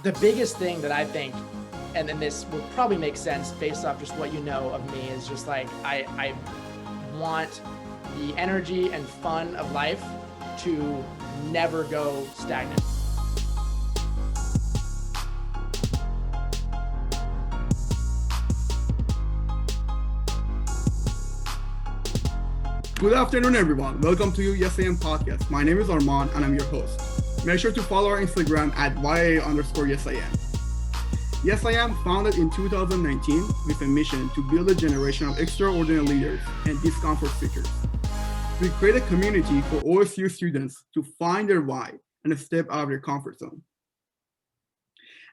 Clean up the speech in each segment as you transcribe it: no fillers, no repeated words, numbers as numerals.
the biggest thing that I think, and then this would probably make sense based off just what you know of me, is just like I want the energy and fun of life to never go stagnant. Good afternoon, everyone. Welcome to Yes I Am podcast. My name is Arman and I'm your host. Make sure to follow our Instagram at YA_YesIam. Yes I Am founded in 2019 with a mission to build a generation of extraordinary leaders and discomfort seekers. We create a community for OSU students to find their why and step out of their comfort zone.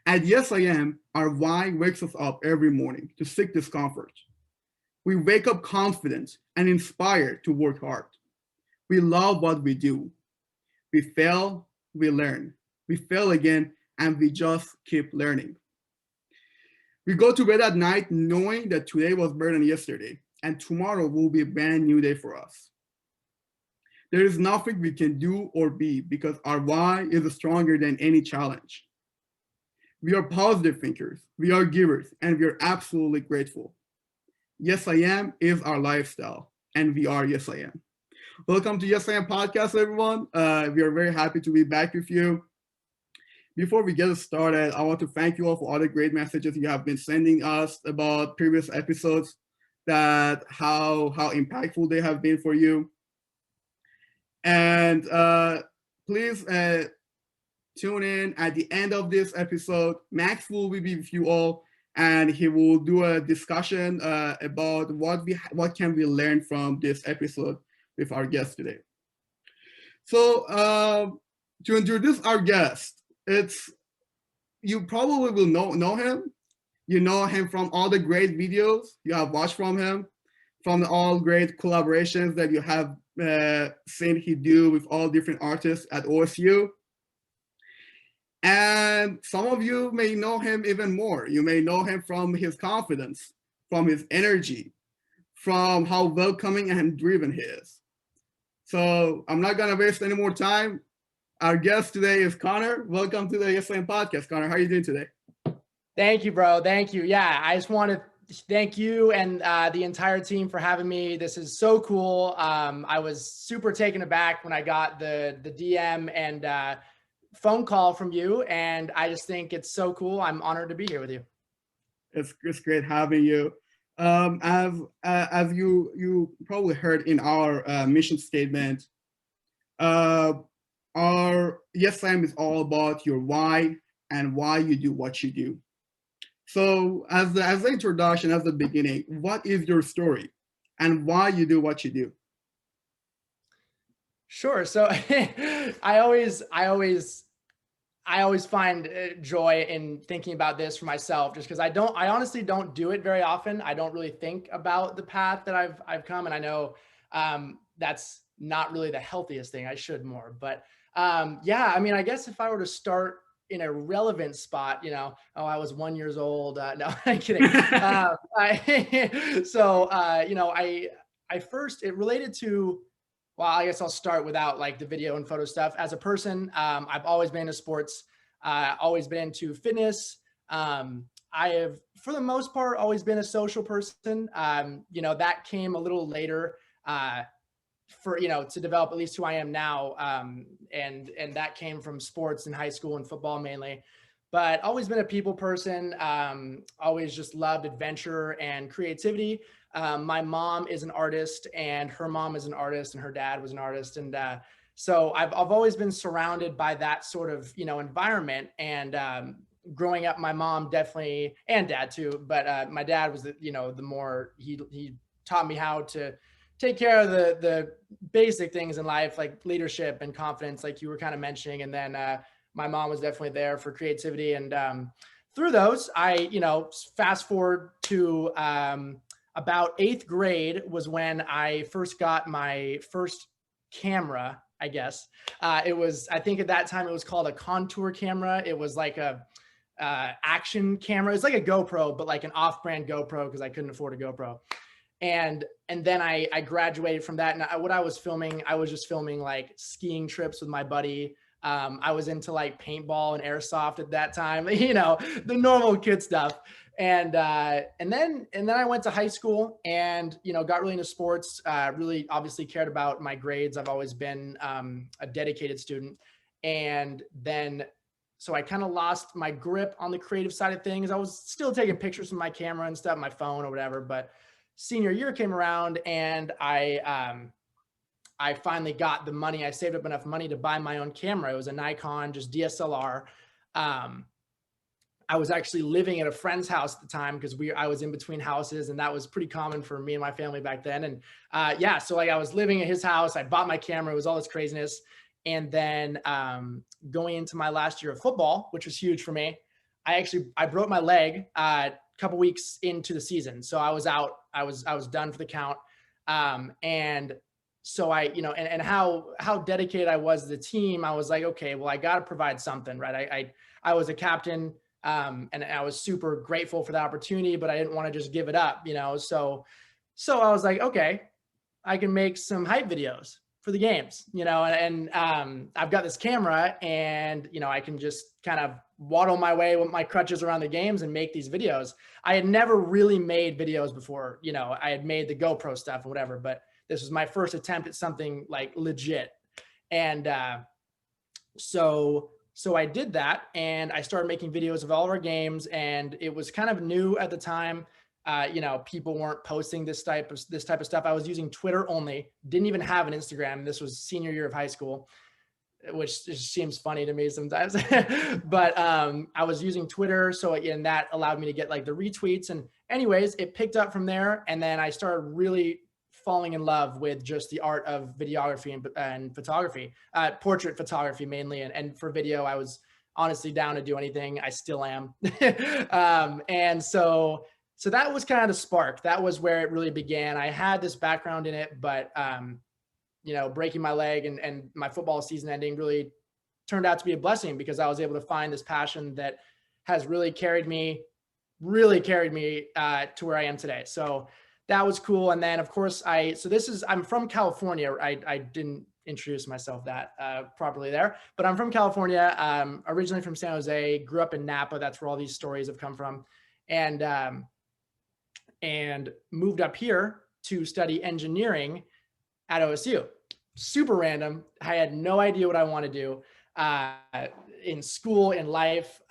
At Yes I Am, our why wakes us up every morning to seek discomfort. We wake up confident and inspired to work hard. We love what we do. We fail, we learn. We fail again, and we just keep learning. We go to bed at night knowing that today was better than yesterday, and tomorrow will be a brand new day for us. There is nothing we can do or be because our why is stronger than any challenge. We are positive thinkers, we are givers, and we are absolutely grateful. Yes I Am is our lifestyle, and we are Yes I Am. Welcome to Yes I Am podcast, everyone. We are very happy to be back with you. Before we get started, I want to thank you all for all the great messages you have been sending us about previous episodes, that how impactful they have been for you. And please tune in at the end of this episode. Max will be with you all, and he will do a discussion about what can we learn from this episode with our guest today. So to introduce our guest, you probably will know him. You know him from all the great videos you have watched from him, from all great collaborations that you have seen he do with all different artists at OSU. And some of you may know him even more. You may know him from his confidence, from his energy, from how welcoming and driven he is. So I'm not going to waste any more time. Our guest today is Connor. Welcome to the Yes I Am podcast. Connor, how are you doing today? Thank you, bro. Thank you. Yeah, I just want to thank you and the entire team for having me. This is so cool. I was super taken aback when I got the DM and phone call from you, and I just think it's so cool. I'm honored to be here with you. It's great having you. As you probably heard in our mission statement, our Yes I Am is all about your why and why you do what you do. So as the introduction, as the beginning, what is your story and why you do what you do? Sure. So I always find joy in thinking about this for myself, just because I honestly don't do it very often. I don't really think about the path that I've come, and I know that's not really the healthiest thing. I should more, but yeah, I mean, I guess if I were to start in a relevant spot, I was 1 year old. No, I'm kidding. I first, it related to, well, I guess I'll start without like the video and photo stuff. As a person, I've always been into sports, always been into fitness. I have, for the most part, always been a social person. That came a little later to develop at least who I am now. And that came from sports in high school and football mainly. But always been a people person, always just loved adventure and creativity. My mom is an artist, and her mom is an artist, and her dad was an artist. And so I've always been surrounded by that sort of, environment. And growing up, my mom definitely, and dad too, but my dad was, the more, he taught me how to take care of the basic things in life, like leadership and confidence, like you were kind of mentioning. And then my mom was definitely there for creativity. And through those, fast forward to about 8th grade was when I first got my first camera, I guess. I think at that time it was called a contour camera. It was like a action camera. It's like a GoPro, but like an off-brand GoPro, because I couldn't afford a GoPro. And then I graduated from that. And what I was filming, I was just filming like skiing trips with my buddy. I was into like paintball and airsoft at that time, you know, the normal kid stuff. And then I went to high school and, you know, got really into sports, really obviously cared about my grades. I've always been a dedicated student. And then, so I kind of lost my grip on the creative side of things. I was still taking pictures with my camera and stuff, my phone or whatever, but senior year came around and I finally got the money. I saved up enough money to buy my own camera. It was a Nikon, just DSLR. I was actually living at a friend's house at the time because I was in between houses, and that was pretty common for me and my family back then. And yeah, so like I was living at his house. I bought my camera. It was all this craziness. And then going into my last year of football, which was huge for me, I broke my leg a couple weeks into the season. So I was out. I was done for the count. And so you know, and how dedicated I was to the team, I was like, okay, well, I got to provide something, right? I was a captain, and I was super grateful for the opportunity, but I didn't want to just give it up, you know? So I was like, okay, I can make some hype videos for the games, you know, and I've got this camera and, you know, I can just kind of waddle my way with my crutches around the games and make these videos. I had never really made videos before, you know, I had made the GoPro stuff or whatever, but this was my first attempt at something like legit. And so I did that and I started making videos of all of our games, and it was kind of new at the time. You know, people weren't posting this type of stuff. I was using Twitter only, didn't even have an Instagram. This was senior year of high school, which just seems funny to me sometimes. But I was using Twitter, and that allowed me to get like the retweets. And anyways, it picked up from there. And then I started really falling in love with just the art of videography and photography, portrait photography mainly. And for video, I was honestly down to do anything. I still am. And so that was kind of the spark. That was where it really began. I had this background in it, but you know, breaking my leg and my football season ending really turned out to be a blessing, because I was able to find this passion that has really carried me to where I am today. So that was cool. And then of course I'm from California. I didn't introduce myself that properly there, but I'm from California, originally from San Jose, grew up in Napa. That's where all these stories have come from. And moved up here to study engineering at OSU. Super random. I had no idea what I want to do in school, in life.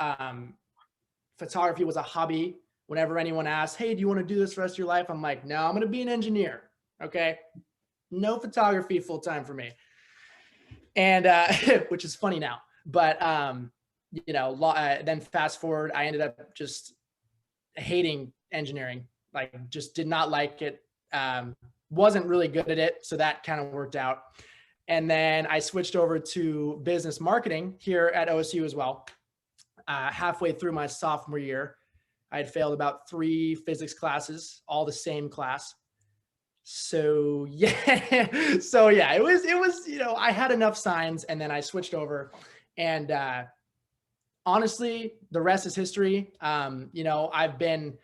Photography was a hobby. Whenever anyone asks, hey, do you want to do this for the rest of your life? I'm like, no, I'm going to be an engineer. Okay. No photography full-time for me. And, which is funny now, but, you know, then fast forward, I ended up just hating engineering. Like, just did not like it. Wasn't really good at it. So that kind of worked out. And then I switched over to business marketing here at OSU as well. Halfway through my sophomore year, I had failed about 3 physics classes, all the same class. So yeah, it was, you know, I had enough signs, and then I switched over, and honestly, the rest is history. You know, I've been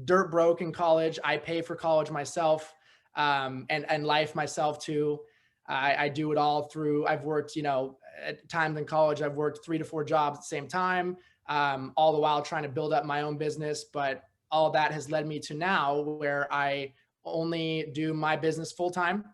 dirt broke in college. I pay for college myself, and life myself too. I do it all through, I've worked, you know, at times in college, I've worked 3 to 4 jobs at the same time, all the while trying to build up my own business. But all that has led me to now where I only do my business full time.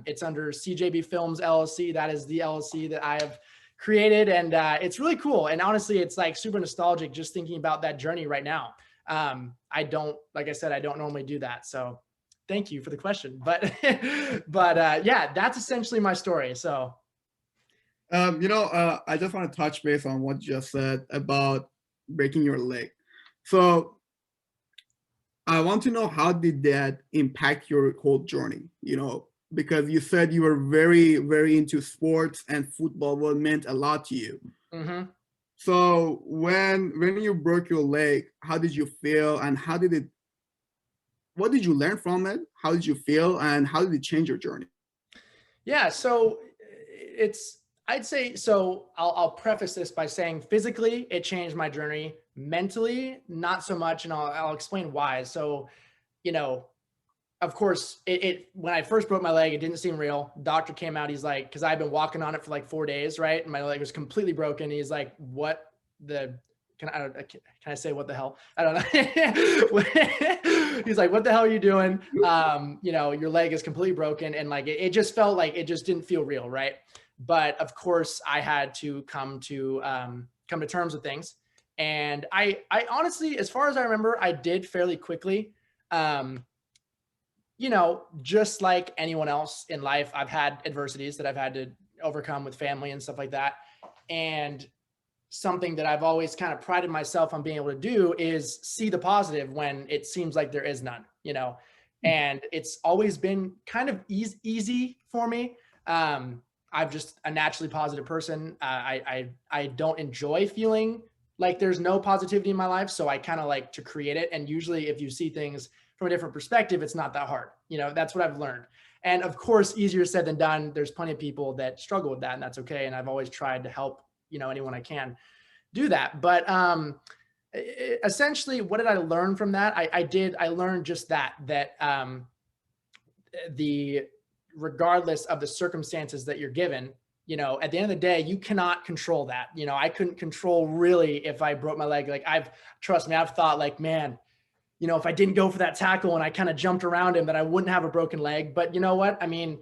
It's under CJB Films LLC. That is the LLC that I have created. And it's really cool. And honestly, it's like super nostalgic just thinking about that journey right now. Like I said, I don't normally do that. So thank you for the question. But yeah, that's essentially my story. So you know, I just want to touch base on what you just said about breaking your leg. So I want to know, how did that impact your whole journey? You know, because you said you were very, very into sports, and football meant a lot to you. Mm-hmm. So when you broke your leg, how did you feel, and what did you learn from it? How did you feel, and how did it change your journey? Yeah, so I'd say, so I'll preface this by saying physically, it changed my journey. Mentally, not so much. And I'll explain why. So, you know, of course, when I first broke my leg, it didn't seem real. Doctor came out. He's like, because I've been walking on it for like 4 days, right? And my leg was completely broken. He's like, what the, can I say what the hell? I don't know. He's like, what the hell are you doing? Your leg is completely broken. And like, it just felt like it just didn't feel real. Right. But of course I had to come to terms with things. And I honestly, as far as I remember, I did fairly quickly. Just like anyone else in life, I've had adversities that I've had to overcome with family and stuff like that. And something that I've always kind of prided myself on being able to do is see the positive when it seems like there is none, and it's always been kind of easy for me. I'm just a naturally positive person. I don't enjoy feeling like there's no positivity in my life. So I kind of like to create it. And usually if you see things from a different perspective, it's not that hard. That's what I've learned. And of course, easier said than done. There's plenty of people that struggle with that, and that's okay. And I've always tried to help, anyone I can do that. But essentially, what did I learn from that? I learned just that regardless of the circumstances that you're given, at the end of the day, you cannot control that. I couldn't control really if I broke my leg. Like trust me, I've thought like, man, if I didn't go for that tackle and I kind of jumped around him, that I wouldn't have a broken leg. But you know what? I mean,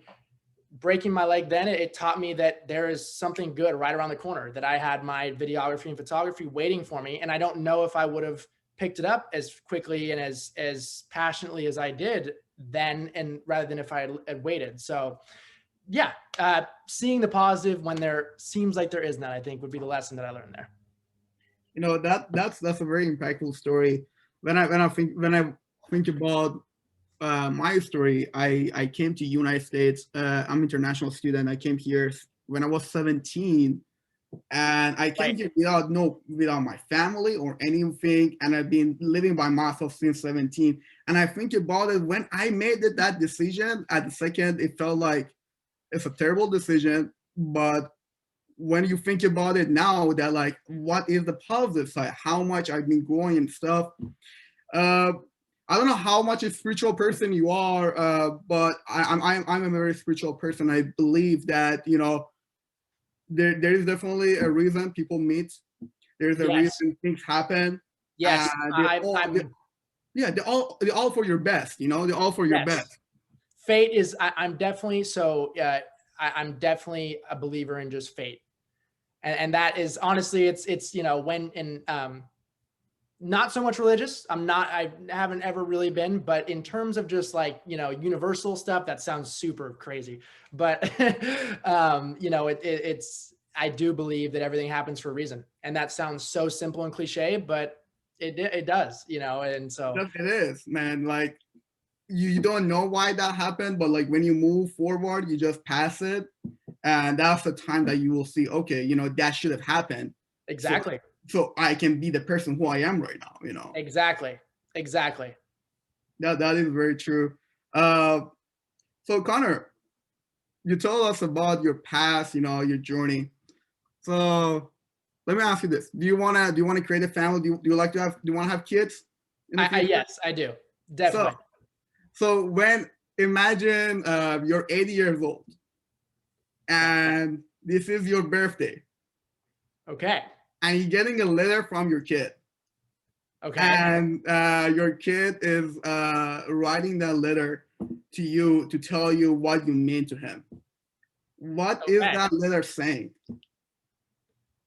breaking my leg then, it taught me that there is something good right around the corner, that I had my videography and photography waiting for me. And I don't know if I would have picked it up as quickly and as passionately as I did then, and rather than if I had waited. So yeah, seeing the positive when there seems like there is none, I think would be the lesson that I learned there. That's a very impactful story. When I think about my story, I came to United States. I'm an international student. I came here when I was 17, and I came here without my family or anything. And I've been living by myself since 17. And I think about it, when I made that decision at the second, it felt like it's a terrible decision. But when you think about it now, that like, what is the positive side? How much I've been growing and stuff. I don't know how much a spiritual person you are, but I'm a very spiritual person. I believe that there is definitely a reason people meet. There's a reason things happen. Yes, they're all for your best. They're all for your best. Fate is. I'm definitely so. I'm definitely a believer in just fate, and that is honestly, it's when in not so much religious. I haven't ever really been, but in terms of just like, universal stuff, that sounds super crazy. But, I do believe that everything happens for a reason. And that sounds so simple and cliche, but it does, and so. It is, man. Like you don't know why that happened, but like when you move forward, you just pass it. And that's the time that you will see, okay, that should have happened. Exactly. So I can be the person who I am right now, Exactly. That is very true. So Connor, you told us about your past, your journey. So let me ask you this: Do you wanna create a family? Do you want to have kids? Yes, I do. Definitely. So imagine you're 80 years old, and this is your birthday. Okay. And you're getting a letter from your kid. Okay. And your kid is writing that letter to you to tell you what you mean to him. What is that letter saying?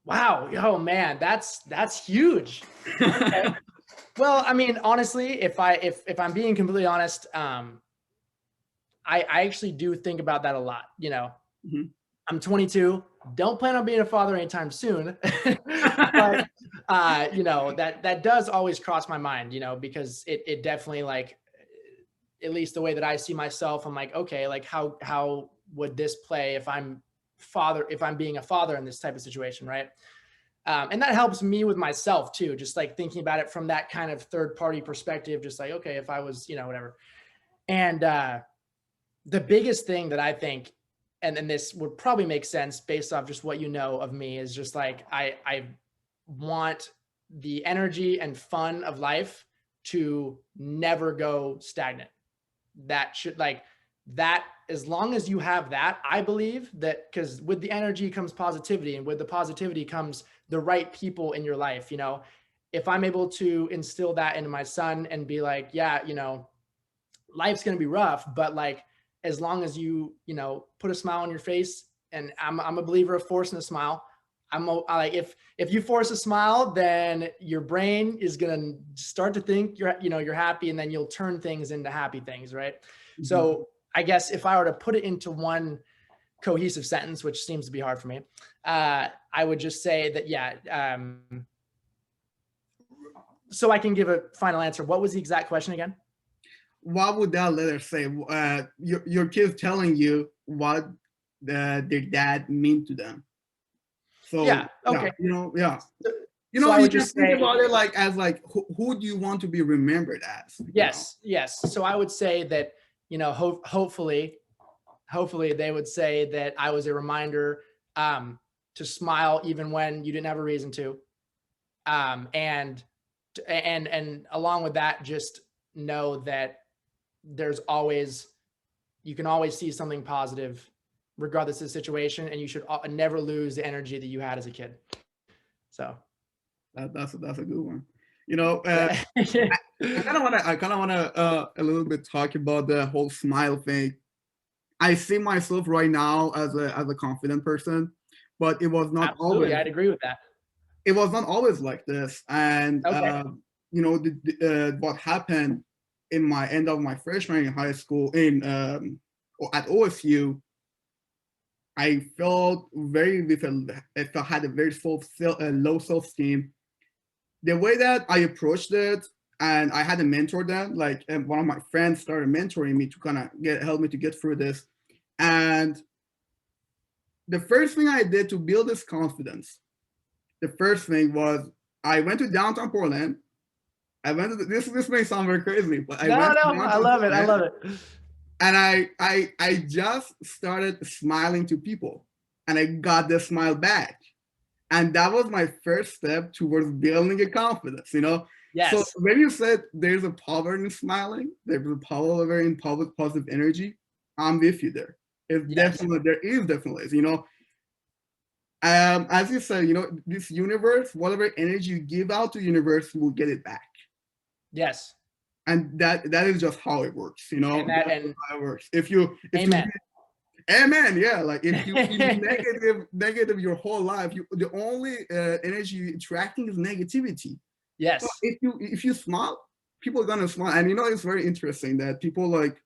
Wow. Oh man, that's huge. Okay. Well, I mean, honestly, if I'm being completely honest, I actually do think about that a lot. Mm-hmm. I'm 22. Don't plan on being a father anytime soon. But, that does always cross my mind, because it definitely, like, at least the way that I see myself, I'm like, okay, like how would this play if I'm being a father in this type of situation. Right. And that helps me with myself too. Just like thinking about it from that kind of third party perspective, just like, okay, if I was, whatever. And the biggest thing that I think, and this would probably make sense based off just what you know of me, is just like, I want the energy and fun of life to never go stagnant. that should like that, as long as you have that, I believe that, because with the energy comes positivity, and with the positivity comes the right people in your life. If I'm able to instill that into my son and be like, yeah, life's going to be rough, but like, as long as you put a smile on your face, and I'm a believer of forcing a smile. Like, if you force a smile, then your brain is going to start to think you're happy, and then you'll turn things into happy things. Right. Mm-hmm. So I guess if I were to put it into one cohesive sentence, which seems to be hard for me, I would just say that, yeah. So I can give a final answer. What was the exact question again? What would that letter say? Your kids telling you what their dad mean to them. So yeah, okay, yeah. So I would just think about it like as like who do you want to be remembered as? Yes. So I would say that hopefully they would say that I was a reminder to smile even when you didn't have a reason to, and along with that, just know that you can always see something positive regardless of the situation, and you should never lose the energy that you had as a kid. So that's a good one. I kind of want to a little bit talk about the whole smile thing. I see myself right now as a confident person, but it was not always. I'd agree with that. It was not always like this, and okay. What happened in my end of my freshman year in high school at OSU, I felt I had a very low self-esteem. The way that I approached it, and I had a mentor then, like one of my friends started mentoring me to kind of help me to get through this. And the first thing I did to build this confidence, the first thing was I went to downtown Portland. I went to this may sound very crazy, but I love it. I love it. And I just started smiling to people, and I got the smile back. And that was my first step towards building a confidence, Yes. So when you said there's a power in smiling, there's a power in positive energy, I'm with you there. There is definitely, as you said, this universe, whatever energy you give out to the universe, will get it back. Yes. And that is just how it works, And how it works. Amen. Yeah, like if you be negative your whole life, the only energy you're attracting is negativity. Yes. So if you smile, people are gonna smile. And it's very interesting that people like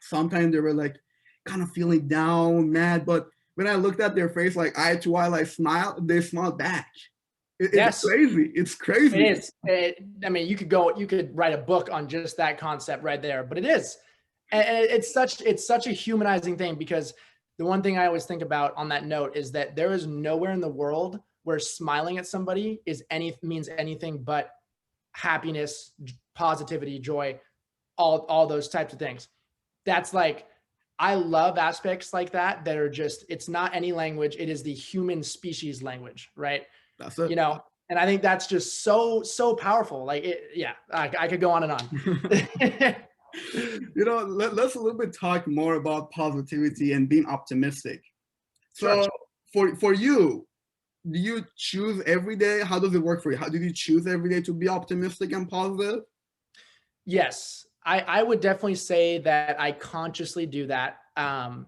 sometimes they were like kind of feeling down, mad, but when I looked at their face like eye to eye, like smile, they smiled back. It's crazy. It's crazy. It is. I mean, you could write a book on just that concept right there, but it is. And it's such a humanizing thing, because the one thing I always think about on that note is that there is nowhere in the world where smiling at somebody means anything but happiness, positivity, joy, all those types of things. That's like, I love aspects like that are just, it's not any language. It is the human species language, right? That's it. And I think that's just so powerful. Like I could go on and on. Let's a little bit talk more about positivity and being optimistic. So for you, do you choose every day? How does it work for you? How do you choose every day to be optimistic and positive? Yes, I would definitely say that I consciously do that. And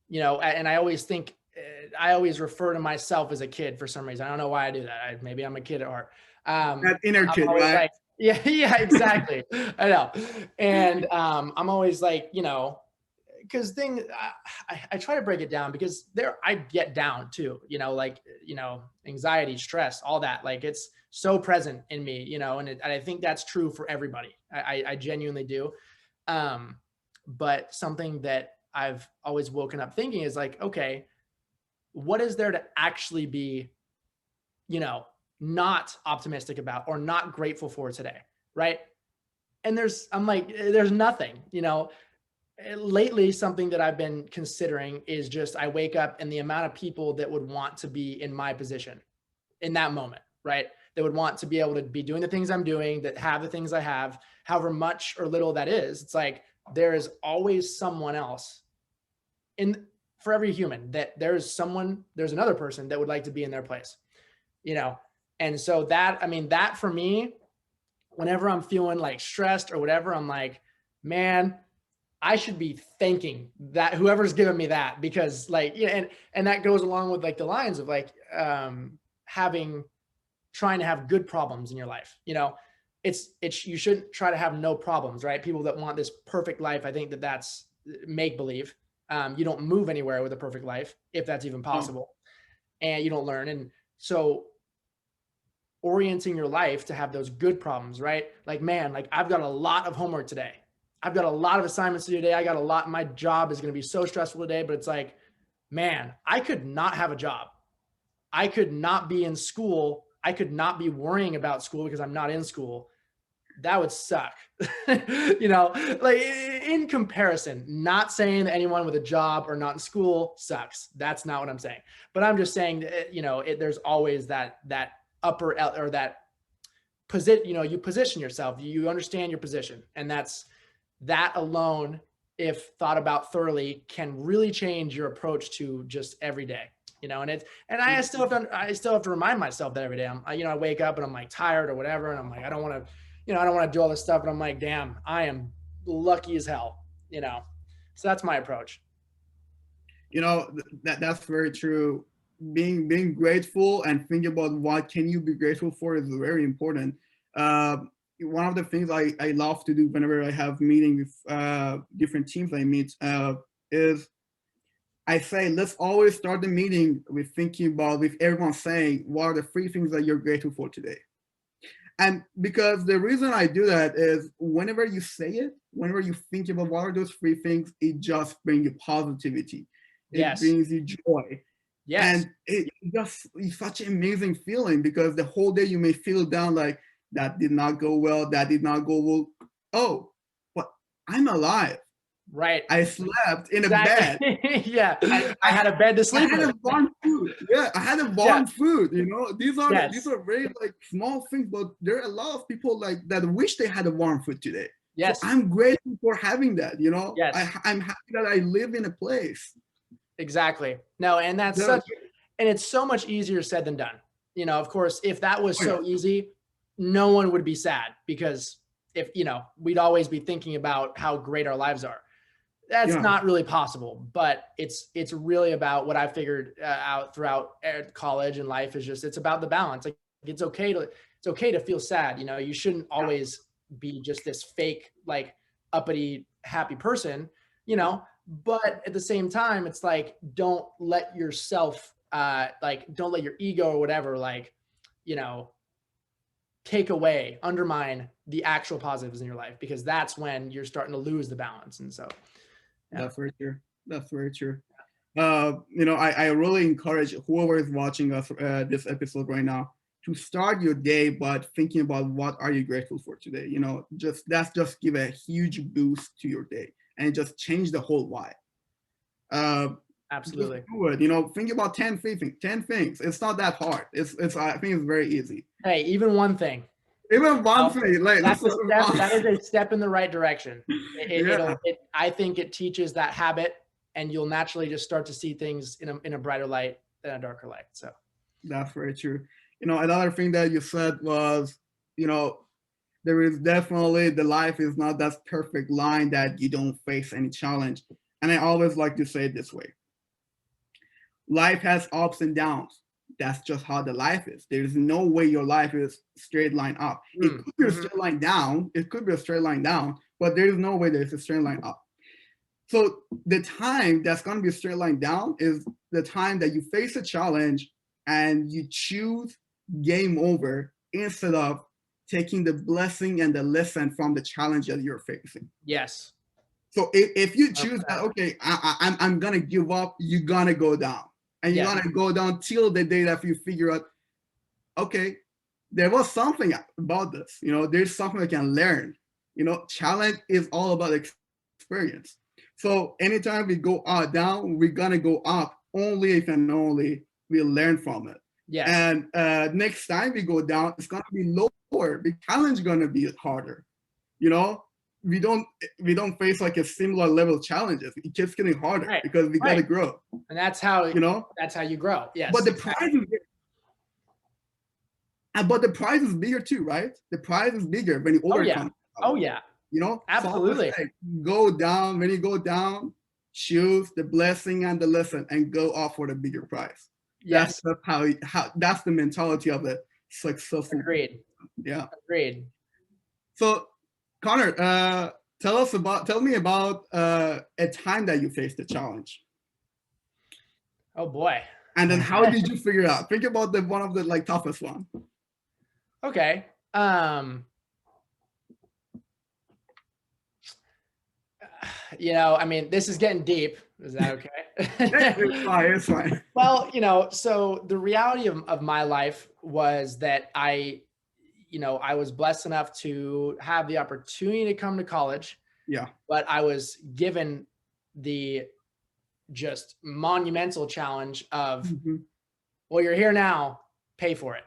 I always refer to myself as a kid for some reason. I don't know why I do that. Maybe I'm a kid at heart. That inner kid, right? Like, yeah, exactly. I know. And I'm always like, because I try to break it down, because I get down too, anxiety, stress, all that. Like, it's so present in me, and I think that's true for everybody. I genuinely do. But something that I've always woken up thinking is like, okay, what is there to actually be, not optimistic about or not grateful for today? Right. And there's nothing, lately. Something that I've been considering is just, I wake up and the amount of people that would want to be in my position in that moment, right? That would want to be able to be doing the things I'm doing, that have the things I have, however much or little that is. It's like, there is always someone else for every human, that there's another person that would like to be in their place, And so that for me, whenever I'm feeling like stressed or whatever, I'm like, man, I should be thanking that whoever's given me that, because and that goes along with like the lines of like, trying to have good problems in your life. You shouldn't try to have no problems, right? People that want this perfect life, I think that's make believe. You don't move anywhere with a perfect life, if that's even possible, and you don't learn. And so orienting your life to have those good problems, right? Like, man, like I've got a lot of homework today. I've got a lot of assignments to do today. My job is going to be so stressful today, but it's like, man, I could not have a job. I could not be in school. I could not be worrying about school because I'm not in school. That would suck. Like in comparison, not saying that anyone with a job or not in school sucks. That's not what I'm saying. But I'm just saying that, there's always that upper or that position, you position yourself, you understand your position. And that alone, if thought about thoroughly, can really change your approach to just every day. And I still have to remind myself that every day. I wake up and I'm like tired or whatever. And I'm like, I don't want to do all this stuff. And I'm like, damn, I am lucky as hell, so that's my approach. That's very true. Being grateful and thinking about what can you be grateful for is very important. One of the things I love to do whenever I have meeting with different teams I meet is I say, let's always start the meeting with thinking about, with everyone saying, what are the 3 things that you're grateful for today? And because the reason I do that is whenever you say it, whenever you think about what are those 3 things, it just brings you positivity. It brings you joy. Yes. And it's such an amazing feeling, because the whole day you may feel down, like that did not go well, that did not go well. Oh, but I'm alive. Right. I slept in a bed. Yeah. I had a bed to sleep in. I had a warm food. Yeah, I had a warm food. These are very like small things, but there are a lot of people like that wish they had a warm food today. Yes. So I'm grateful for having that. Yes. I'm happy that I live in a place. Exactly. No, and and it's so much easier said than done. Of course, if that was so easy, no one would be sad, because if, we'd always be thinking about how great our lives are. That's not really possible, but it's really about what I figured out throughout college and life is just, it's about the balance. Like it's okay to feel sad. You shouldn't always be just this fake, like uppity, happy person, but at the same time, it's like, don't let yourself, don't let your ego or whatever, take away, undermine the actual positives in your life, because that's when you're starting to lose the balance. And so. Yeah. That's very true. I really encourage whoever is watching us this episode right now to start your day, but thinking about what are you grateful for today. Just give a huge boost to your day and just change the whole vibe. Absolutely. Do it. Think about 10 things. It's not that hard. I think it's very easy. Hey, even one thing. Even one thing, that is a step in the right direction. I think it teaches that habit, and you'll naturally just start to see things in a brighter light than a darker light. So that's very true. Another thing that you said was, there is definitely, the life is not that perfect line that you don't face any challenge. And I always like to say it this way: life has ups and downs. That's just how the life is. There's no way your life is straight line up. It could be a straight line down. It could be a straight line down, but there is no way there's a straight line up. So the time that's going to be a straight line down is the time that you face a challenge and you choose game over instead of taking the blessing and the lesson from the challenge that you're facing. Yes. So if you choose that, okay, I'm going to give up, you're going to go down. And you're going to go down till the day that you figure out, okay, there was something about this. There's something I can learn. Challenge is all about experience. So anytime we go down, we're going to go up only if and only we learn from it. Yes. And next time we go down, it's going to be lower. The challenge is going to be harder. we don't face like a similar level challenges. It keeps getting harder Right. because we gotta grow. And that's how that's how you grow. Yes. But the prize is but the prize is bigger too, right? The prize is bigger when you overcome. Oh yeah. Absolutely. So go down. When you go down, choose the blessing and the lesson and go off for the bigger prize. Yes. That's how that's the mentality of the successful. Agreed. Yeah. Agreed. So Connor, tell me about a time that you faced a challenge. Oh boy. And then how did you figure it out? Think about one of the like toughest one. Okay. I mean, this is getting deep. Is that okay? It's fine. Well, so the reality of my life was that I was blessed enough to have the opportunity to come to college. Yeah. But I was given the just monumental challenge of, well, you're here now, pay for it.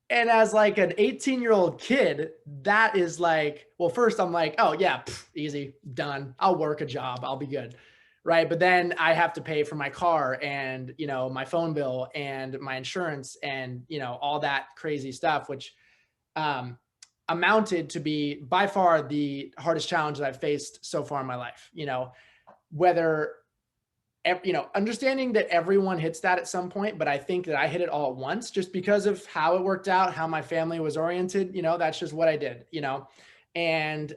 And as like an 18-year-old kid, that is like, well, first I'm like, oh yeah, easy, done. I'll work a job. I'll be good. Right. But then I have to pay for my car and, my phone bill and my insurance and, all that crazy stuff, which amounted to be by far the hardest challenge that I've faced so far in my life. Understanding that everyone hits that at some point, but I think that I hit it all at once just because of how it worked out, how my family was oriented. That's just what I did, and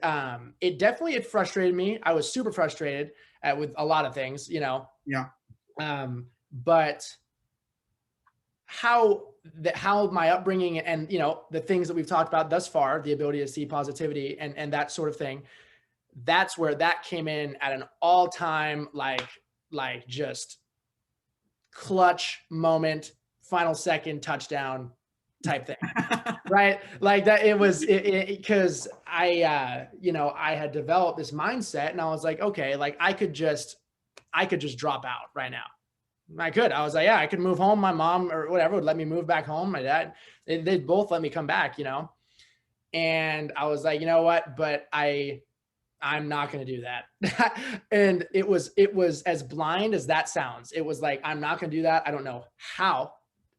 it frustrated me. I was super frustrated with a lot of things, Yeah. But how my upbringing and, the things that we've talked about thus far, the ability to see positivity and that sort of thing, that's where that came in at an all-time, like just clutch moment, final second touchdown type thing. Right. Like that. It was because I had developed this mindset and I was like, okay, like I could just drop out right now. I was like, yeah, I could move home. My mom or whatever would let me move back home. My dad, they both let me come back, and I was like, you know what, but I'm not going to do that. And it was as blind as that sounds. It was like, I'm not going to do that. I don't know how,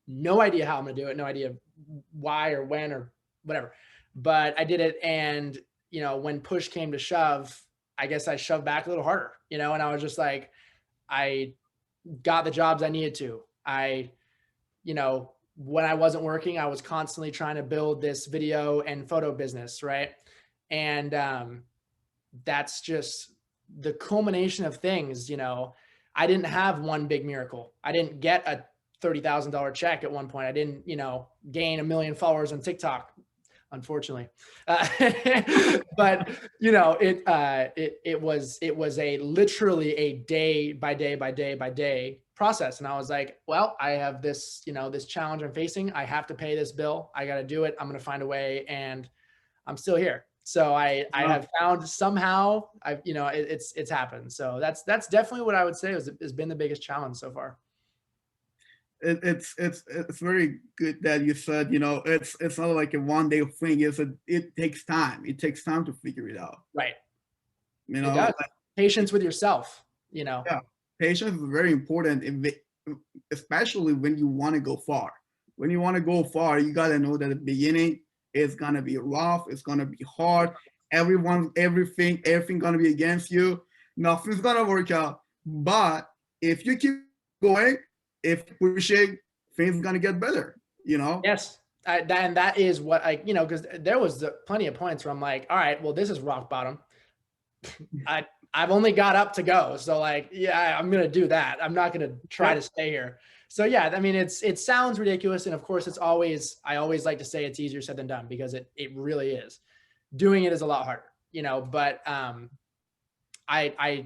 no idea how I'm going to do it. No idea why or when or whatever, but I did it. And, when push came to shove, I guess I shoved back a little harder, and I was just like, I got the jobs I needed to. When I wasn't working, I was constantly trying to build this video and photo business. Right. And, that's just the culmination of things. I didn't have one big miracle. I didn't get a $30,000 check at one point. I didn't, gain 1 million followers on TikTok, unfortunately. But it was literally a day by day process. And I was like, well, I have this, this challenge I'm facing. I have to pay this bill. I got to do it. I'm going to find a way. And I'm still here. So I have found somehow it's happened. So that's definitely what I would say has been the biggest challenge so far. It's very good that you said, it's not like a one day thing. It takes time. It takes time to figure it out. Right. Patience with yourself, Yeah. Patience is very important, especially when you want to go far. When you want to go far, you got to know that the beginning, it's gonna be rough. It's gonna be hard. Everything gonna be against you. Nothing's gonna work out. But if you keep going, if pushing, things gonna get better. Yes, and that is what because there was plenty of points where I'm like, all right, well, this is rock bottom. I've only got up to go, so like, yeah, I'm gonna do that. I'm not gonna try to stay here. So yeah, I mean, it sounds ridiculous. And of course I always like to say it's easier said than done because it really is. Doing it is a lot harder, but I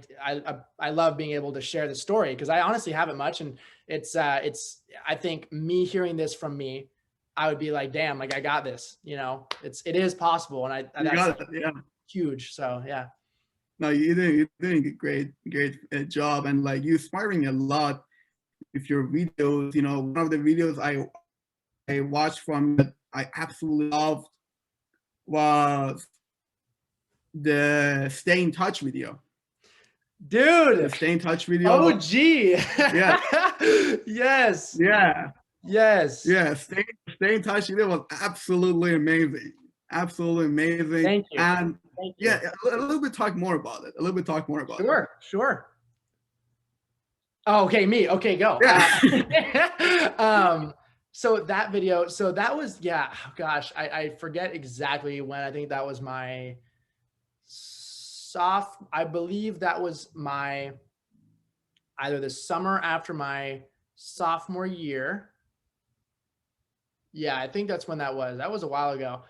love being able to share the story because I honestly haven't much. And it's I think me hearing this from me, I would be like, damn, like I got this, it is possible. And that's huge. So yeah. No, you're doing a great job. And like you inspiring me a lot with your videos. One of the videos I watched from that I absolutely loved was the Stay in Touch video. Dude, The Stay in Touch video. oh gee. Yeah. Yes. Yeah. Yes. Yeah. Stay in Touch video was absolutely amazing. Absolutely amazing. Thank you. And Thank you. yeah, a little bit talk more about it. Sure, sure. Oh, okay, me. Okay, go. Yeah. So that video, so that was, yeah, oh gosh, I forget exactly when. I think that was my I believe that was my, either the summer after my sophomore year. Yeah, I think that's when that was. That was a while ago.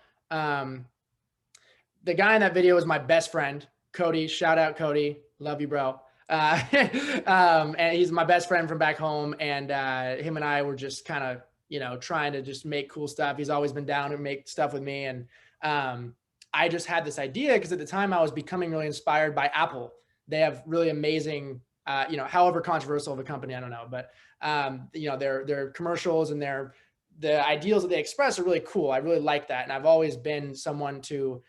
The guy in that video was my best friend, Cody. Shout out, Cody. Love you, bro. And he's my best friend from back home. And him and I were just kind of, you know, trying to just make cool stuff. He's always been down to make stuff with me. And I just had this idea because at the time I was becoming really inspired by Apple. They have really amazing, you know, however controversial of a company, I don't know, but you know, their commercials and the ideals that they express are really cool. I really like that. And I've always been someone to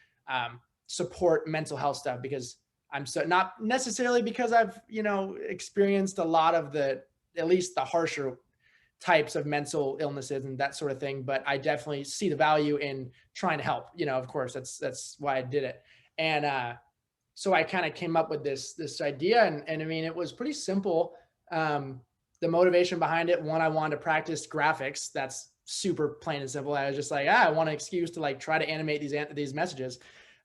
support mental health stuff because I'm so, not necessarily because I've, you know, experienced a lot of at least the harsher types of mental illnesses and that sort of thing, but I definitely see the value in trying to help, you know, of course, that's why I did it. And so I kind of came up with this idea and I mean, it was pretty simple. The motivation behind it, one, I wanted to practice graphics. That's super plain and simple. I was just like, I want an excuse to like try to animate these messages.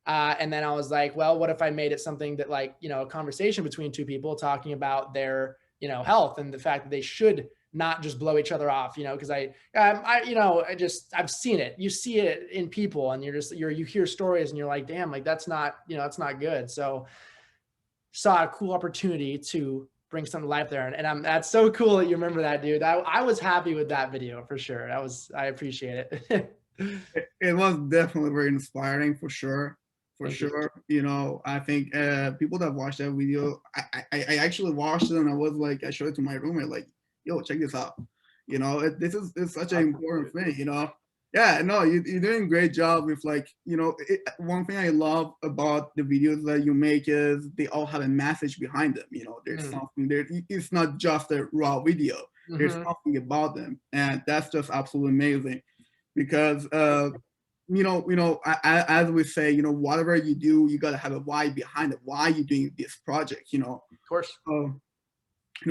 And then I was like, well, what if I made it something that like, you know, a conversation between two people talking about their, you know, health and the fact that they should not just blow each other off, you know, because you know, I've seen it. You see it in people and you hear stories and you're like, damn, like that's not, you know, that's not good. So saw a cool opportunity to bring something to life there. And that's so cool that you remember that, dude. I was happy with that video for sure. I appreciate it. It was definitely very inspiring for sure. For Thank sure. You know, I think people that watched that video, I actually watched it and I was like, I showed it to my roommate, like, yo, check this out. You know, it's such an important thing, you know. Yeah, no, you're doing a great job with like, you know, one thing I love about the videos that you make is they all have a message behind them. You know, there's something there. It's not just a raw video. There's something about them. And that's just absolutely amazing because, you know, as we say, you know, whatever you do, you got to have a why behind it. Why you doing this project, you know? Of course. You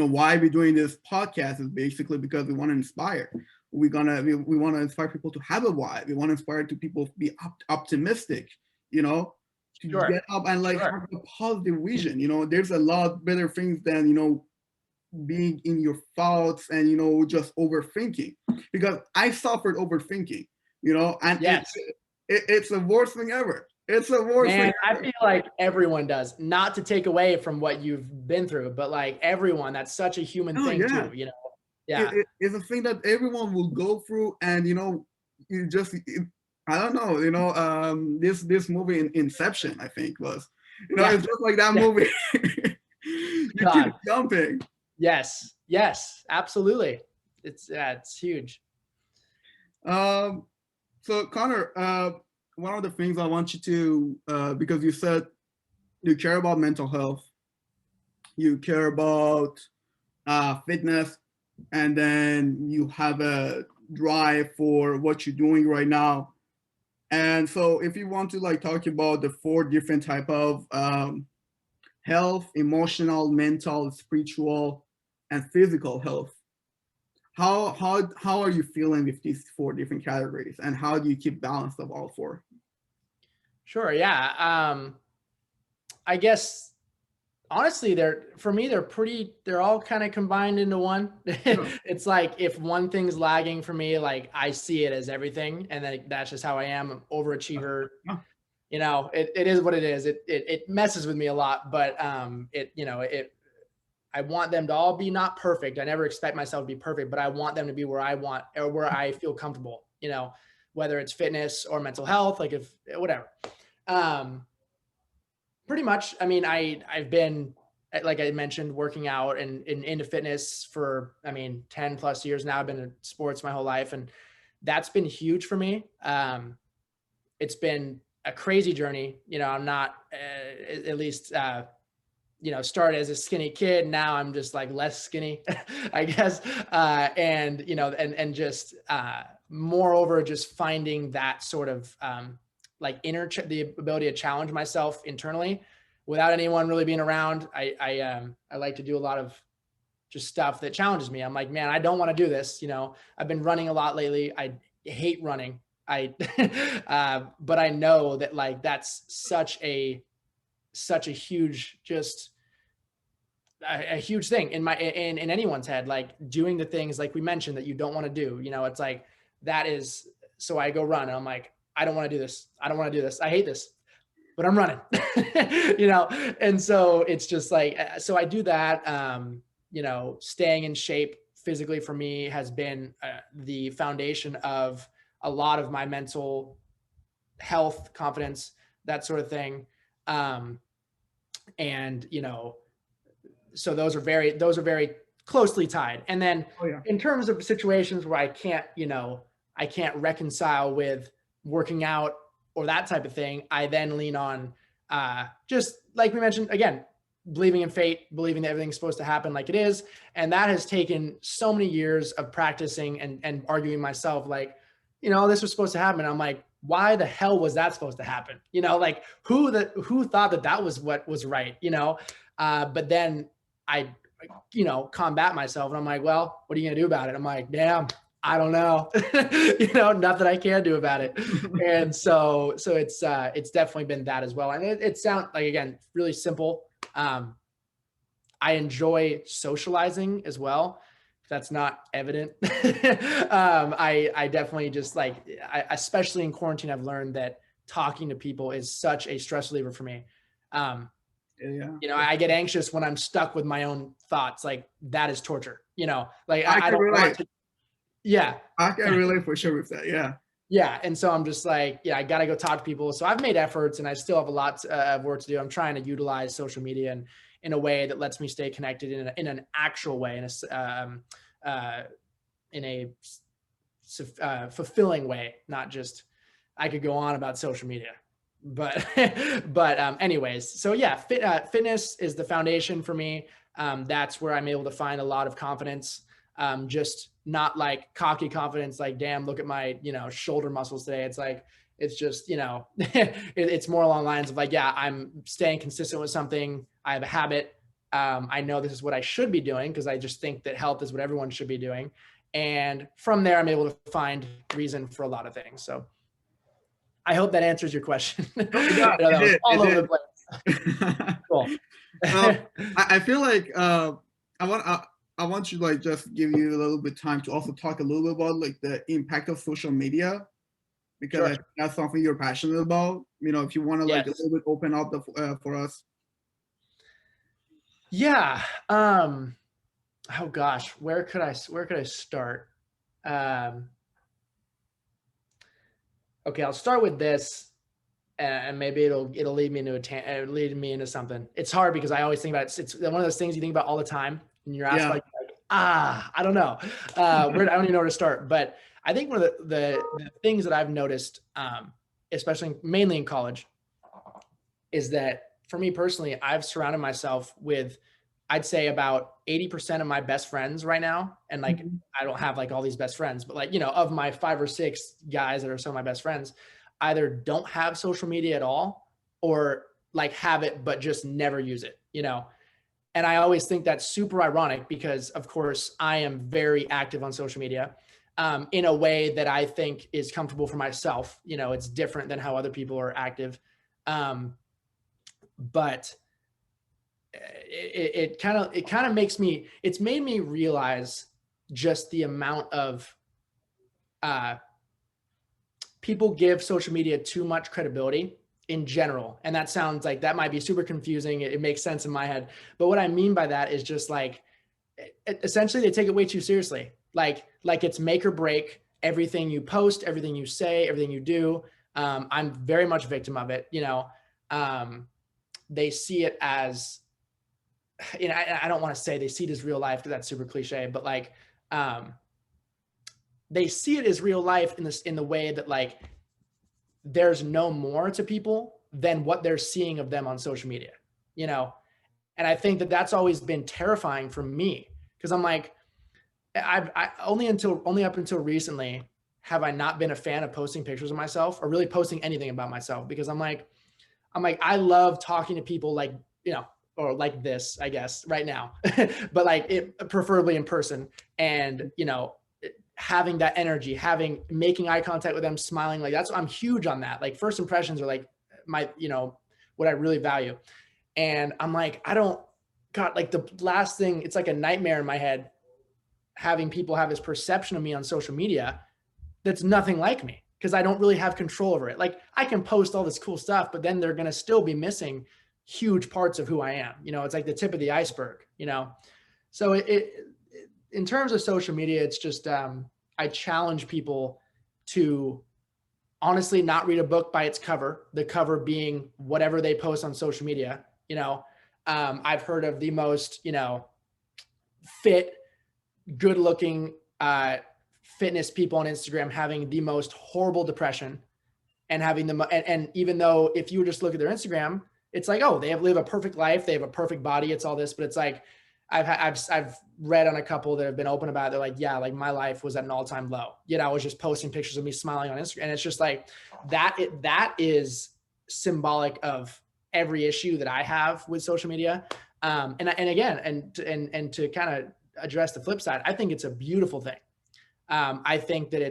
know, why we're doing this podcast is basically because we want to inspire. We want to inspire people to have a why. We want to inspire people to be optimistic, you know, to get up and like have a positive vision. You know, there's a lot better things than, you know, being in your thoughts and, you know, just overthinking, because I suffered overthinking, you know, and it's the worst thing ever. It's the worst thing. I feel like everyone does, not to take away from what you've been through, but like everyone, that's such a human thing too, you know? Yeah. It's a thing that everyone will go through. And, you know, I don't know, you know, this movie in Inception, I think was, you know, it's just like that movie. You keep jumping. Yes, absolutely. It's huge. So Connor, one of the things I want you to, because you said you care about mental health, you care about fitness, and then you have a drive for what you're doing right now. And so if you want to like talk about the 4 different type of health, emotional, mental, spiritual, and physical health, how are you feeling with these 4 different categories, and how do you keep balance of all 4? Sure. Yeah. I guess honestly, they're all kind of combined into one. It's like if one thing's lagging for me, like I see it as everything, and then that's just how I am. I'm overachiever. You know, it is what it is. It messes with me a lot, but I want them to all be not perfect. I never expect myself to be perfect, but I want them to be where I want, or where I feel comfortable, you know, whether it's fitness or mental health, like whatever. Pretty much. I mean, I've been, like I mentioned, working out and into fitness for, 10 plus years now. I've been in sports my whole life, and that's been huge for me. It's been a crazy journey. I'm not, at least, started as a skinny kid. Now I'm just like less skinny, I guess. And just, moreover, just finding that sort of, like the ability to challenge myself internally without anyone really being around. I like to do a lot of just stuff that challenges me. I'm like, man, I don't want to do this. I've been running a lot lately. I hate running. But I know that like, that's such a huge, just a huge thing in anyone's head, like doing the things like we mentioned that you don't want to do. It's like, that is, so I go run and I'm like, I don't want to do this. I don't want to do this. I hate this, but I'm running, and so it's just like, so I do that. Staying in shape physically for me has been the foundation of a lot of my mental health, confidence, that sort of thing. And, so those are very closely tied. And then in terms of situations where I can't reconcile with working out or that type of thing, I then lean on, just like we mentioned, again, believing in fate, believing that everything's supposed to happen like it is. And that has taken so many years of practicing and arguing myself, like, this was supposed to happen. I'm like, why the hell was that supposed to happen? Like who thought that was what was right, but then I, combat myself and I'm like, well, what are you going to do about it? I'm like, damn, I don't know, nothing I can do about it. And so it's definitely been that as well. And it sounds like, again, really simple. I enjoy socializing as well. If that's not evident. I definitely just like, especially in quarantine, I've learned that talking to people is such a stress reliever for me. I get anxious when I'm stuck with my own thoughts. Like that is torture, like I don't want to. Yeah. I can relate for sure with that. Yeah. Yeah. And so I'm just like, I got to go talk to people. So I've made efforts and I still have a lot of work to do. I'm trying to utilize social media and in a way that lets me stay connected in an actual way, in a fulfilling way, not just, I could go on about social media, but anyways, so yeah, fitness is the foundation for me. That's where I'm able to find a lot of confidence. Just not like cocky confidence, like, damn, look at my, shoulder muscles today. It's like, it's just, it's more along the lines of like, yeah, I'm staying consistent with something. I have a habit. I know this is what I should be doing because I just think that health is what everyone should be doing. And from there, I'm able to find reason for a lot of things. So I hope that answers your question. That was all over the place. Cool. I feel like I want to like just give you a little bit time to also talk a little bit about like the impact of social media, because I think that's something you're passionate about. If you want to like a little bit open up for us. Yeah. Oh gosh, where could I start? Okay, I'll start with this, and maybe it'll lead me into something. It's hard because I always think about it. It's one of those things you think about all the time, and you're asked like, I don't know, I don't even know where to start. But I think one of the things that I've noticed, especially mainly in college, is that for me personally, I've surrounded myself with, I'd say about 80% of my best friends right now. And like, I don't have like all these best friends, but like, of my 5 or 6 guys that are some of my best friends, either don't have social media at all or like have it, but just never use it, And I always think that's super ironic because of course I am very active on social media, in a way that I think is comfortable for myself. It's different than how other people are active. But it kind of makes me, it's made me realize just the amount of people give social media too much credibility in general. And that sounds like that might be super confusing. It makes sense in my head. But what I mean by that is just like, essentially they take it way too seriously. Like it's make or break everything you post, everything you say, everything you do. I'm very much a victim of it. They see it as, I don't want to say they see it as real life because that's super cliche, but like, they see it as real life in the way that like, there's no more to people than what they're seeing of them on social media, you know? And I think that that's always been terrifying for me, because I'm like, I only up until recently have I not been a fan of posting pictures of myself or really posting anything about myself, because I'm like, I love talking to people like, you know, or like this, I guess, right now, but like it preferably in person, and, you know, having that energy, making eye contact with them, smiling, like I'm huge on that. Like first impressions are like my, you know, what I really value. And I'm like, God, like the last thing, it's like a nightmare in my head, having people have this perception of me on social media that's nothing like me, because I don't really have control over it. Like I can post all this cool stuff, but then they're going to still be missing huge parts of who I am. You know, it's like the tip of the iceberg, you know? So in terms of social media, it's just, I challenge people to honestly not read a book by its cover, the cover being whatever they post on social media. You know, I've heard of the most, you know, fit, good looking, fitness people on Instagram having the most horrible depression, and having and even though if you just look at their Instagram, it's like, oh, live a perfect life, they have a perfect body, it's all this, but it's like, I've read on a couple that have been open about it. They're like, yeah, like my life was at an all-time low. Yet I was just posting pictures of me smiling on Instagram. And it's just like that is symbolic of every issue that I have with social media. And again, and to kind of address the flip side, I think it's a beautiful thing. I think that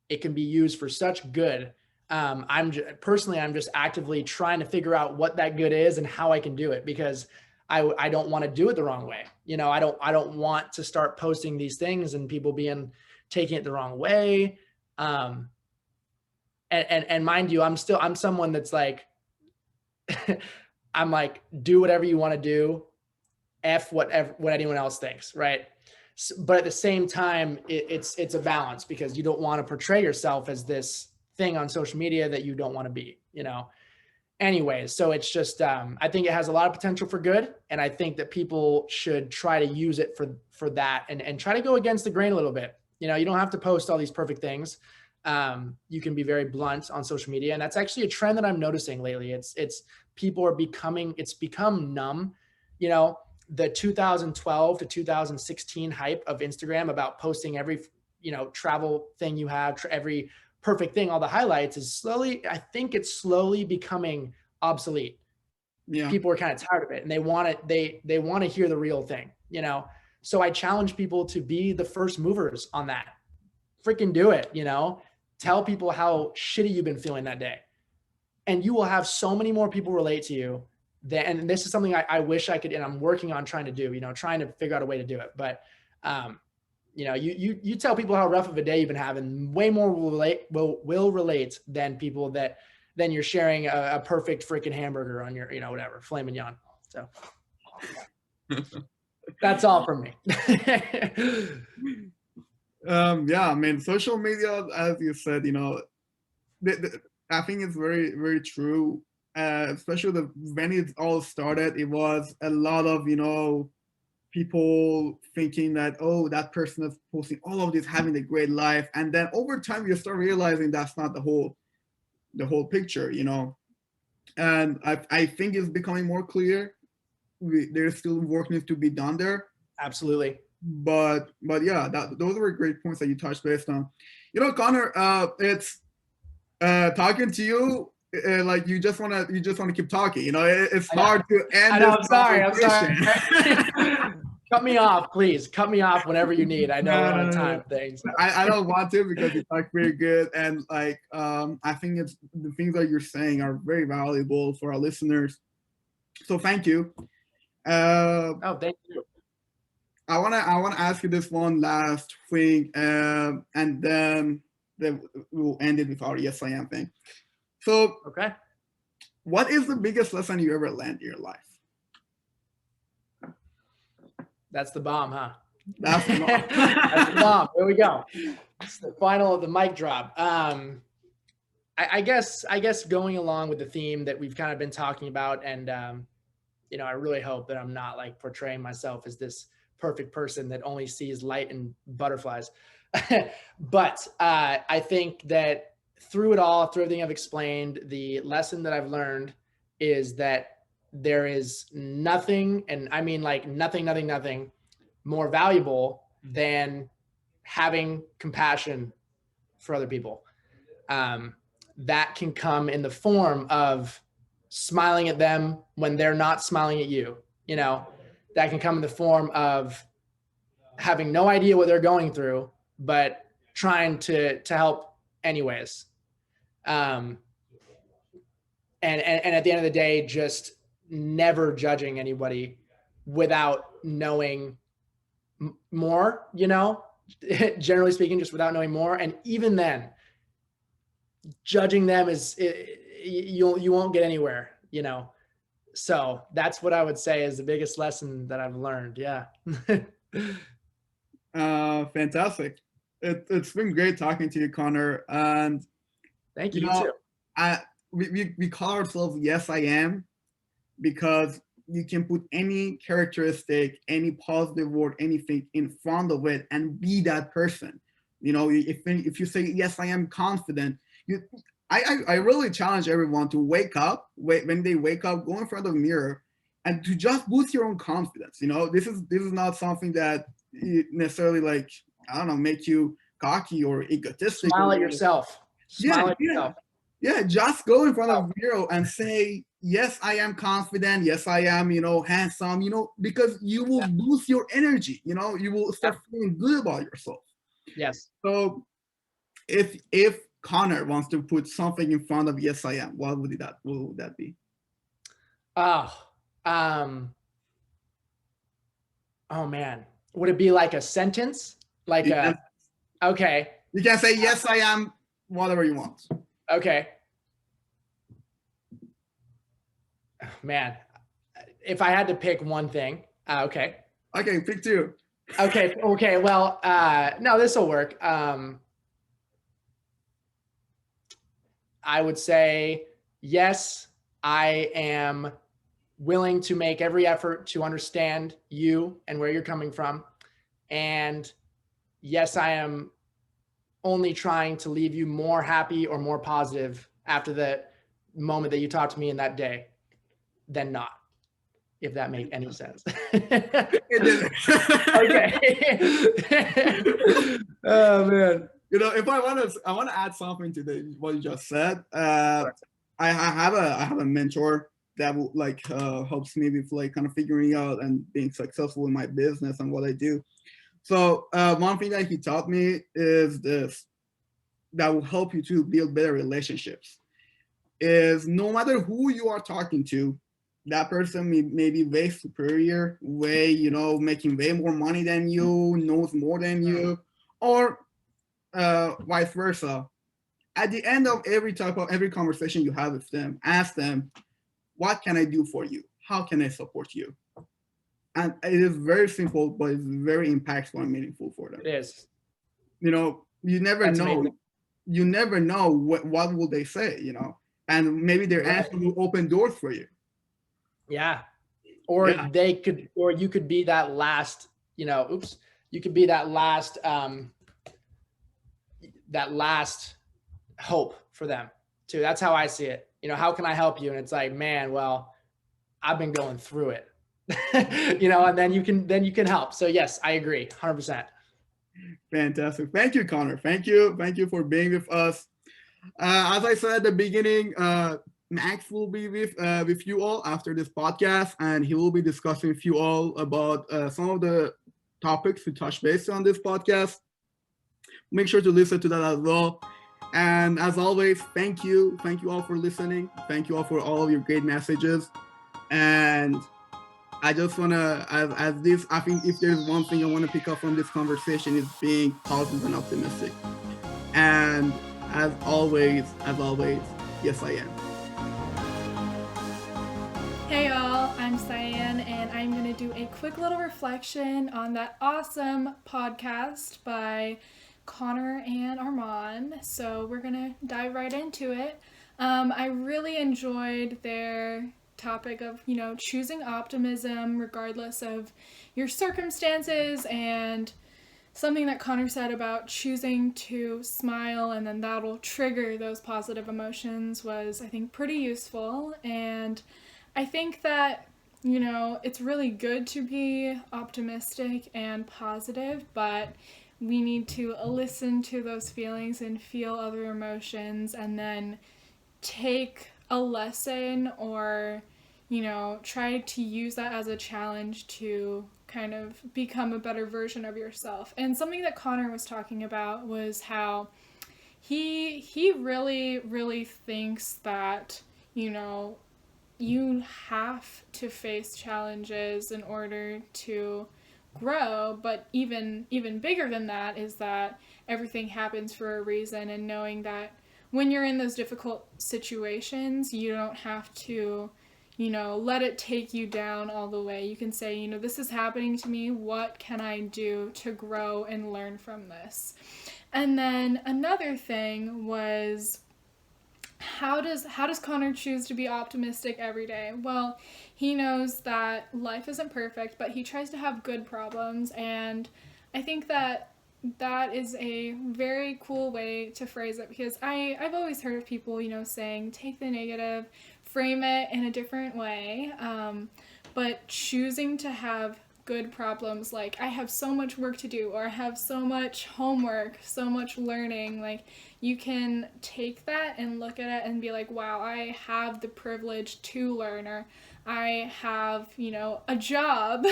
it can be used for such good. I'm just actively trying to figure out what that good is and how I can do it, because I don't want to do it the wrong way. You know, I don't want to start posting these things and people taking it the wrong way. And mind you, I'm someone that's like, I'm like, do whatever you want to do, what anyone else thinks. Right. But at the same time, it's a balance, because you don't want to portray yourself as this thing on social media that you don't want to be, you know? Anyways, so it's just, I think it has a lot of potential for good. And I think that people should try to use it for that, and try to go against the grain a little bit. You know, you don't have to post all these perfect things. You can be very blunt on social media. And that's actually a trend that I'm noticing lately. It's become numb. You know, the 2012 to 2016 hype of Instagram about posting every, you know, travel thing you have, every perfect thing, all the highlights, I think it's slowly becoming obsolete. Yeah. People are kind of tired of it, and they want to hear the real thing, you know? So I challenge people to be the first movers on that. Freaking do it, you know? Tell people how shitty you've been feeling that day. And you will have so many more people relate to you. And this is something I wish I could, and I'm working on trying to do, you know, trying to figure out a way to do it. But, you know, you tell people how rough of a day you've been having, way more will relate than people than you're sharing a perfect freaking hamburger on your, you know, whatever, filet mignon. So that's all from me. Yeah, I mean, social media, as you said, you know, I think it's very, very true. Especially when it all started, it was a lot of, you know, people thinking that, oh, that person is posting all of this, having a great life. And then over time, you start realizing that's not the whole picture, you know. And I think it's becoming more clear. There's still work needs to be done there. Absolutely. But yeah, those were great points that you touched based on. You know, Connor, it's talking to you. Like you just want to keep talking, you know. It's hard to end. I know. I'm sorry. Cut me off, please. Cut me off whenever you need. I know we're on time. Things. I don't want to, because you talk very good, and like I think it's the things that you're saying are very valuable for our listeners. So thank you. Oh, thank you. I wanna ask you this one last thing, and then we'll end it with our yes I am thing. So, okay, what is the biggest lesson you ever learned in your life? That's the bomb, huh? That's the bomb. That's the bomb. There we go. It's the final of the mic drop. I guess going along with the theme that we've kind of been talking about, and you know, I really hope that I'm not like portraying myself as this perfect person that only sees light and butterflies. But I think that through it all, through everything I've explained, the lesson that I've learned is that there is nothing, and I mean like nothing more valuable than having compassion for other people. That can come in the form of smiling at them when they're not smiling at you. You know, that can come in the form of having no idea what they're going through, but trying to help anyways. And at the end of the day, just never judging anybody without knowing more, you know, generally speaking, just without knowing more. And even then, judging them you won't get anywhere, you know. So that's what I would say is the biggest lesson that I've learned. Yeah. Fantastic. It's been great talking to you, Connor. And thank you. You too. We call ourselves Yes I Am because you can put any characteristic, any positive word, anything in front of it and be that person. You know, if you say, yes, I am confident, I really challenge everyone to wake up, when they wake up, go in front of a mirror and to just boost your own confidence. You know, this is not something that necessarily, like, I don't know, make you cocky or egotistic. Smile at yourself. Smile at yourself. Yeah, just go in front of the mirror and say, yes, I am confident. Yes, I am, you know, handsome, you know, because you will boost your energy, you know, you will start feeling good about yourself. Yes. So if Connor wants to put something in front of yes, I am, what would that be? Oh man. Would it be like a sentence? Like okay. You can say, yes, I am, whatever you want. Okay. Man, if I had to pick one thing, okay. Okay, pick two. Okay. Well, no, this will work. I would say, yes, I am willing to make every effort to understand you and where you're coming from. And yes, I am only trying to leave you more happy or more positive after the moment that you talked to me in that day than not, if that makes any sense. It didn't. Okay. Oh man. You know, if I want to add something to what you just said. I have a mentor that will helps me with kind of figuring out and being successful in my business and what I do. So one thing that he taught me is this, that will help you to build better relationships, is no matter who you are talking to, that person may be way superior, making way more money than you, knows more than you, or vice versa. At the end of every conversation you have with them, ask them, what can I do for you? How can I support you? And it is very simple, but it's very impactful and meaningful for them. It is. You know, you never know. Amazing. You never know what will they say, and maybe their answer will open doors for you. Yeah. Or you could be that last, you could be that last hope for them too. That's how I see it. How can I help you? And it's like, man, well, I've been going through it, and then you can help. So yes, I agree 100%. Fantastic. Thank you, Connor. Thank you for being with us. As I said at the beginning, Max will be with you all after this podcast, and he will be discussing with you all about some of the topics we touch base on this podcast. Make sure to listen to that as well. And as always, thank you all for listening. Thank you all for all of your great messages. And I just want to, I think if there's one thing I want to pick up from this conversation, is being positive and optimistic. And as always, yes, I am. Hey y'all, I'm Cyan, and I'm going to do a quick little reflection on that awesome podcast by Connor and Armand. So we're going to dive right into it. I really enjoyed their topic of, choosing optimism regardless of your circumstances, and something that Connor said about choosing to smile and then that'll trigger those positive emotions was, I think, pretty useful. And I think that, you know, it's really good to be optimistic and positive, but we need to listen to those feelings and feel other emotions and then take a lesson or, you know, try to use that as a challenge to kind of become a better version of yourself. And something that Connor was talking about was how he really thinks that, you know, you have to face challenges in order to grow, but even bigger than that is that everything happens for a reason, and knowing that when you're in those difficult situations, you don't have to, you know, let it take you down all the way. You can say, you know, this is happening to me, what can I do to grow and learn from this? And then another thing was, how does Connor choose to be optimistic every day? Well, he knows that life isn't perfect, but he tries to have good problems, and I think that is a very cool way to phrase it, because I've always heard of people, you know, saying take the negative, frame it in a different way, but choosing to have good problems, like I have so much work to do, or I have so much homework, so much learning, like you can take that and look at it and be like, wow, I have the privilege to learn, or I have, you know, a job.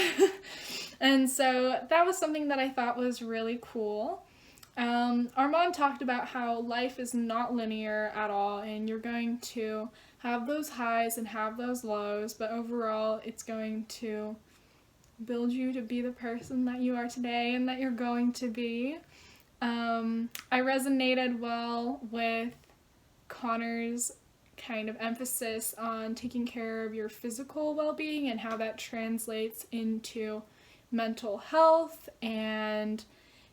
And so that was something that I thought was really cool. Armand talked about how life is not linear at all, and you're going to have those highs and have those lows, but overall it's going to build you to be the person that you are today and that you're going to be. I resonated well with Connor's kind of emphasis on taking care of your physical well-being and how that translates into mental health, and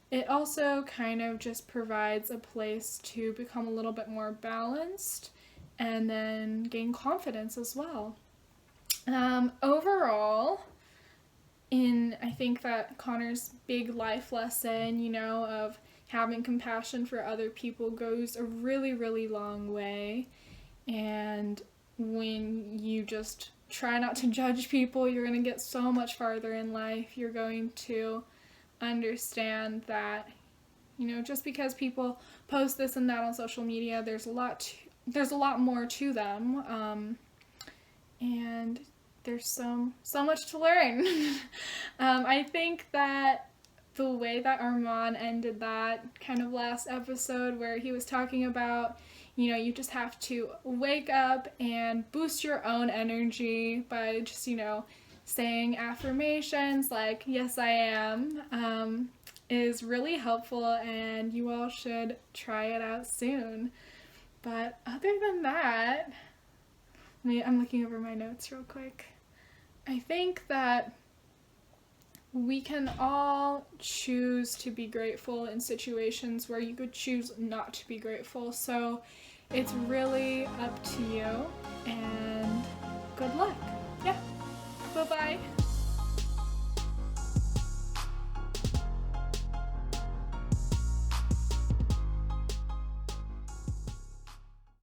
it also kind of just provides a place to become a little bit more balanced and then gain confidence as well. Overall, I think that Connor's big life lesson, you know, of having compassion for other people goes a really long way. And when you just try not to judge people, you're going to get so much farther in life. You're going to understand that, you know, just because people post this and that on social media, there's a lot more to them. And there's so much to learn. I think that the way that Armand ended that kind of last episode, where he was talking about, you know, you just have to wake up and boost your own energy by just, you know, saying affirmations like, yes, I am, is really helpful, and you all should try it out soon. But other than that, I'm looking over my notes real quick. I think that we can all choose to be grateful in situations where you could choose not to be grateful. So it's really up to you, and good luck. Yeah. Bye-bye.